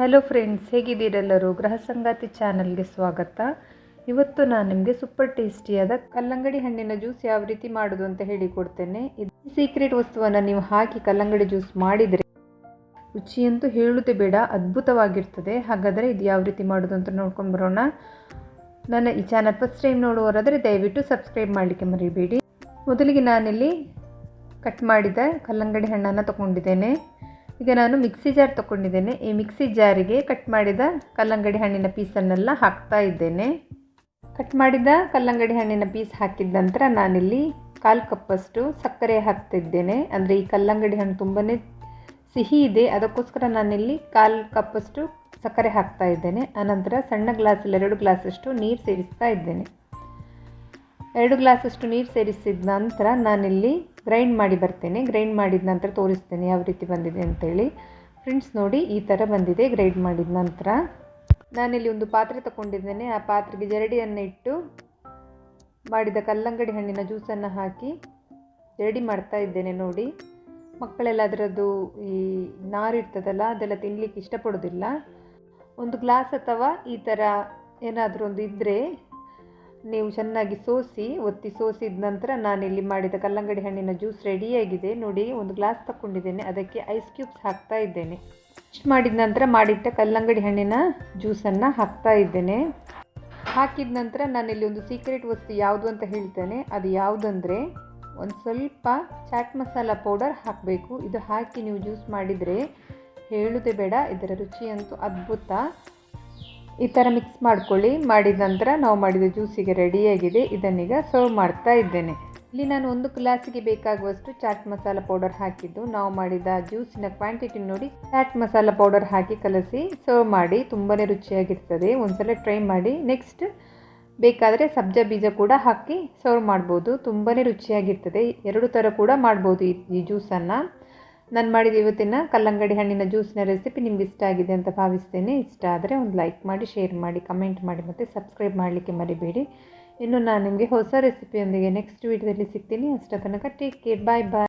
Hello friends, ಹೇಗಿದ್ದೀರೆಲ್ಲರೂ? ಗೃಹ ಸಂಗಾತಿ ಚಾನಲ್ಗೆ ಸ್ವಾಗತ. ಇವತ್ತು ನಾನು ನಿಮಗೆ ಸೂಪರ್ ಟೇಸ್ಟಿಯಾದ ಕಲ್ಲಂಗಡಿ ಹಣ್ಣಿನ ಜ್ಯೂಸ್ ಯಾವ ರೀತಿ ಮಾಡೋದು ಅಂತ ಹೇಳಿಕೊಡ್ತೇನೆ. ಈ ಸೀಕ್ರೆಟ್ ವಸ್ತುವನ್ನು ನೀವು ಹಾಕಿ ಕಲ್ಲಂಗಡಿ ಜ್ಯೂಸ್ ಮಾಡಿದರೆ ರುಚಿಯಂತೂ ಹೇಳುತ್ತೆ ಬೇಡ, ಅದ್ಭುತವಾಗಿರ್ತದೆ. ಹಾಗಾದರೆ ಇದು ಯಾವ ರೀತಿ ಮಾಡೋದು ಅಂತ ನೋಡ್ಕೊಂಡು ಬರೋಣ. ನನ್ನ ಈ ಚಾನಲ್ ಫಸ್ಟ್ ಟೈಮ್ ನೋಡುವವರಾದರೆ ದಯವಿಟ್ಟು ಸಬ್ಸ್ಕ್ರೈಬ್ ಮಾಡಲಿಕ್ಕೆ ಮರಿಬೇಡಿ. ಮೊದಲಿಗೆ ನಾನಿಲ್ಲಿ ಕಟ್ ಮಾಡಿದ ಕಲ್ಲಂಗಡಿ ಹಣ್ಣನ್ನು ತಗೊಂಡಿದ್ದೇನೆ. ಈಗ ನಾನು ಮಿಕ್ಸಿ ಜಾರ್ ತೊಗೊಂಡಿದ್ದೇನೆ. ಈ ಮಿಕ್ಸಿ ಜಾರಿಗೆ ಕಟ್ ಮಾಡಿದ ಕಲ್ಲಂಗಡಿ ಹಣ್ಣಿನ ಪೀಸನ್ನೆಲ್ಲ ಹಾಕ್ತಾ ಇದ್ದೇನೆ. ಕಟ್ ಮಾಡಿದ ಕಲ್ಲಂಗಡಿ ಹಣ್ಣಿನ ಪೀಸ್ ಹಾಕಿದ ನಂತರ ನಾನಿಲ್ಲಿ 1/4 ಕಪ್ಪಷ್ಟು ಸಕ್ಕರೆ ಹಾಕ್ತಿದ್ದೇನೆ. ಅಂದರೆ ಈ ಕಲ್ಲಂಗಡಿ ಹಣ್ಣು ತುಂಬಾ ಸಿಹಿ ಇದೆ, ಅದಕ್ಕೋಸ್ಕರ ನಾನಿಲ್ಲಿ 1/4 ಕಪ್ಪಷ್ಟು ಸಕ್ಕರೆ ಹಾಕ್ತಾ ಇದ್ದೇನೆ. ಆನಂತರ ಸಣ್ಣ ಗ್ಲಾಸಲ್ಲಿ 2 ಗ್ಲಾಸಷ್ಟು ನೀರು ಸೇರಿಸ್ತಾ ಇದ್ದೇನೆ. 2 ಗ್ಲಾಸಷ್ಟು ನೀರು ಸೇರಿಸಿದ ನಂತರ ನಾನಿಲ್ಲಿ ಗ್ರೈಂಡ್ ಮಾಡಿ ಬರ್ತೇನೆ. ಗ್ರೈಂಡ್ ಮಾಡಿದ ನಂತರ ತೋರಿಸ್ತೇನೆ ಯಾವ ರೀತಿ ಬಂದಿದೆ ಅಂತೇಳಿ. ಫ್ರೆಂಡ್ಸ್ ನೋಡಿ, ಈ ಥರ ಬಂದಿದೆ. ಗ್ರೈಂಡ್ ಮಾಡಿದ ನಂತರ ನಾನಿಲ್ಲಿ ಒಂದು ಪಾತ್ರೆ ತಗೊಂಡಿದ್ದೇನೆ. ಆ ಪಾತ್ರೆಗೆ ಜರಡಿಯನ್ನು ಇಟ್ಟು ಮಾಡಿದ ಕಲ್ಲಂಗಡಿ ಹಣ್ಣಿನ ಜ್ಯೂಸನ್ನು ಹಾಕಿ ಜರಡಿ ಮಾಡ್ತಾ ಇದ್ದೇನೆ. ನೋಡಿ, ಮಕ್ಕಳೆಲ್ಲ ಅದರದ್ದು ಈ ನಾರು ಇರ್ತದಲ್ಲ, ಅದೆಲ್ಲ ತಿನ್ನಲಿಕ್ಕೆ ಇಷ್ಟಪಡೋದಿಲ್ಲ. ಒಂದು ಗ್ಲಾಸ್ ಅಥವಾ ಈ ಥರ ಏನಾದರೂ ಒಂದು ಇದ್ದರೆ ನೀವು ಚೆನ್ನಾಗಿ ಒತ್ತಿ ಸೋಸಿದ ನಂತರ ನಾನಿಲ್ಲಿ ಮಾಡಿದ ಕಲ್ಲಂಗಡಿ ಹಣ್ಣಿನ ಜ್ಯೂಸ್ ರೆಡಿಯಾಗಿದೆ. ನೋಡಿ, ಒಂದು ಗ್ಲಾಸ್ ತಗೊಂಡಿದ್ದೇನೆ, ಅದಕ್ಕೆ ಐಸ್ ಕ್ಯೂಬ್ಸ್ ಹಾಕ್ತಾ ಇದ್ದೇನೆ. ಇಷ್ಟು ಮಾಡಿದ ನಂತರ ಮಾಡಿಟ್ಟ ಕಲ್ಲಂಗಡಿ ಹಣ್ಣಿನ ಜ್ಯೂಸನ್ನು ಹಾಕ್ತಾ ಇದ್ದೇನೆ. ಹಾಕಿದ ನಂತರ ನಾನಿಲ್ಲಿ ಒಂದು ಸೀಕ್ರೆಟ್ ವಸ್ತು ಯಾವುದು ಅಂತ ಹೇಳ್ತೇನೆ. ಅದು ಯಾವುದಂದರೆ, ಒಂದು ಸ್ವಲ್ಪ ಚಾಟ್ ಮಸಾಲ ಪೌಡರ್ ಹಾಕಬೇಕು. ಇದು ಹಾಕಿ ನೀವು ಜ್ಯೂಸ್ ಮಾಡಿದರೆ ಹೇಳೋದೇ ಬೇಡ, ಇದರ ರುಚಿಯಂತೂ ಅದ್ಭುತ. ಈ ಥರ ಮಿಕ್ಸ್ ಮಾಡ್ಕೊಳ್ಳಿ. ಮಾಡಿದ ನಂತರ ನಾವು ಮಾಡಿದ ಜ್ಯೂಸಿಗೆ ರೆಡಿಯಾಗಿದೆ. ಇದನ್ನೀಗ ಸರ್ವ್ ಮಾಡ್ತಾ ಇದ್ದೇನೆ. ಇಲ್ಲಿ ನಾನು 1 ಗ್ಲಾಸಿಗೆ ಬೇಕಾಗುವಷ್ಟು ಚಾಟ್ ಮಸಾಲ ಪೌಡರ್ ಹಾಕಿದ್ದು. ನಾವು ಮಾಡಿದ ಜ್ಯೂಸಿನ ಕ್ವಾಂಟಿಟಿ ನೋಡಿ. ಚಾಟ್ ಮಸಾಲ ಪೌಡರ್ ಹಾಕಿ ಕಲಸಿ ಸರ್ವ್ ಮಾಡಿ, ತುಂಬಾ ರುಚಿಯಾಗಿರ್ತದೆ. ಒಂದ್ಸಲ ಟ್ರೈ ಮಾಡಿ. ನೆಕ್ಸ್ಟ್ ಬೇಕಾದರೆ ಸಬ್ಜಾ ಬೀಜ ಕೂಡ ಹಾಕಿ ಸರ್ವ್ ಮಾಡ್ಬೋದು. ತುಂಬಾ ರುಚಿಯಾಗಿರ್ತದೆ. 2 ಥರ ಕೂಡ ಮಾಡ್ಬೋದು ಈ ಜ್ಯೂಸನ್ನು. ನಾನು ಮಾಡಿದ ಇವತ್ತಿನ ಕಲ್ಲಂಗಡಿ ಹಣ್ಣಿನ ಜ್ಯೂಸಿನ ರೆಸಿಪಿ ನಿಮ್ಗೆ ಇಷ್ಟ ಆಗಿದೆ ಅಂತ ಭಾವಿಸ್ತೇನೆ. ಇಷ್ಟ ಆದರೆ ಒಂದು ಲೈಕ್ ಮಾಡಿ, ಶೇರ್ ಮಾಡಿ, ಕಮೆಂಟ್ ಮಾಡಿ ಮತ್ತು ಸಬ್ಸ್ಕ್ರೈಬ್ ಮಾಡಲಿಕ್ಕೆ ಮರಿಬೇಡಿ. ಇನ್ನು ನಾನು ನಿಮಗೆ ಹೊಸ ರೆಸಿಪಿಯೊಂದಿಗೆ ನೆಕ್ಸ್ಟ್ ವೀಡಿಯೋದಲ್ಲಿ ಸಿಗ್ತೀನಿ. ಅಷ್ಟರ ತನಕ ಟೇಕ್ ಕೇರ್, ಬಾಯ್ ಬಾಯ್.